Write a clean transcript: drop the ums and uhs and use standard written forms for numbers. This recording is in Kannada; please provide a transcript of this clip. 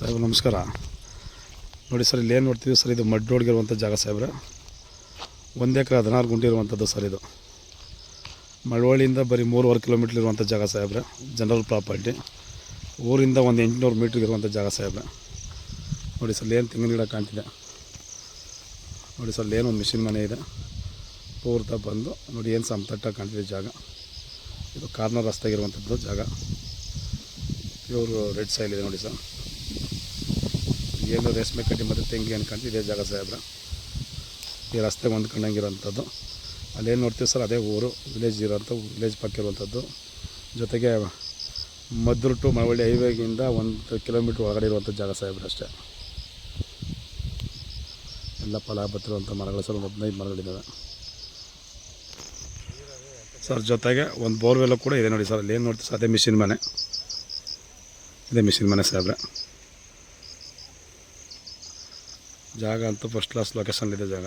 ಸಾಹೇಬ್ರ ನಮಸ್ಕಾರ. ನೋಡಿ ಸರ್, ಇಲ್ಲಿ ಏನು ನೋಡ್ತೀವಿ ಸರ್, ಇದು ಮಡ್ ರೋಡ್ಗೆ ಇರುವಂಥ ಜಾಗ ಸಾಹೇಬ್ರೆ. 1 ಎಕರೆ 16 ಗುಂಟೆ ಇರುವಂಥದ್ದು ಸರ್. ಇದು ಮಳವಳ್ಳಿಯಿಂದ ಬರೀ 3.5 ಕಿಲೋಮೀಟ್ರ್ ಇರುವಂಥ ಜಾಗ ಸಾಹೇಬ್ರೆ. General property. ಊರಿಂದ ಒಂದು 800 ಮೀಟ್ರಿಗೆ ಇರುವಂಥ ಜಾಗ ಸಾಹೇಬ್ರೆ. ನೋಡಿ ಸರ್, ಏನು ತೆಂಗಿನ ಗಿಡ ಕಾಣ್ತಿದೆ. ನೋಡಿ ಸರ್, ಏನು ಒಂದು ಮಿಷಿನ್ ಮನೆ ಇದೆ ಪೂರ್ತ ಬಂದು ನೋಡಿ ಏನು ಸಮತಟ್ಟಾಗಿ ಕಾಣ್ತಿದೆ ಜಾಗ. ಇದು ಕಾರ್ನರ್ ರಸ್ತೆಗಿರುವಂಥದ್ದು ಜಾಗ. ಪ್ಯೂರ್ ರೆಡ್ ಸಾಯಿಲ್ ಇದೆ ನೋಡಿ ಸರ್. ಏನು ರೇಷ್ಮೆ ಕಡ್ಡಿ ಮತ್ತು ತೆಂಗಿ ಏನು ಕಾಣ್ತಿದೆ ಜಾಗ ಸಾಹೇಬ್ರೆ. ಈ ರಸ್ತೆಗೆ ಹೊಂದ್ಕೊಂಡಂಗಿರೋಂಥದ್ದು. ಅಲ್ಲೇನು ನೋಡ್ತೀವಿ ಸರ್, ಅದೇ ಊರು ವಿಲೇಜ್ ಇರೋಂಥ ವಿಲೇಜ್ ಪಕ್ಕ ಇರುವಂಥದ್ದು. ಜೊತೆಗೆ ಮದ್ದೂರು ಟು ಮಳವಳ್ಳಿ ಹೈವೇಗಿಂದ 1 ಕಿಲೋಮೀಟ್ರ್ ಒಳಗಡೆ ಇರುವಂಥ ಜಾಗ ಸಾಹೇಬ್ರೆ ಅಷ್ಟೇ. ಎಲ್ಲ ಫಲ ಬತ್ತಿರುವಂಥ ಮರಗಳು ಸರ್, ಒಂದು 15 ಮರಗಳಿದ್ದಾವೆ ಸರ್. ಜೊತೆಗೆ ಒಂದು ಬೋರ್ವೆಲ್ಲ ಕೂಡ ಇದೆ ನೋಡಿ ಸರ್. ಅಲ್ಲಿ ಏನು ನೋಡ್ತೀವಿ ಸರ್, ಅದೇ ಮಿಷಿನ್ ಮನೆ. ಇದೇ ಮಿಷಿನ್ ಮನೆ ಸಾಹೇಬ್ರೆ. ಜಾಗ ಅಂತೂ ಫಸ್ಟ್ ಕ್ಲಾಸ್ ಲೊಕೇಶನ್ಲಿದೆ ಜಾಗ.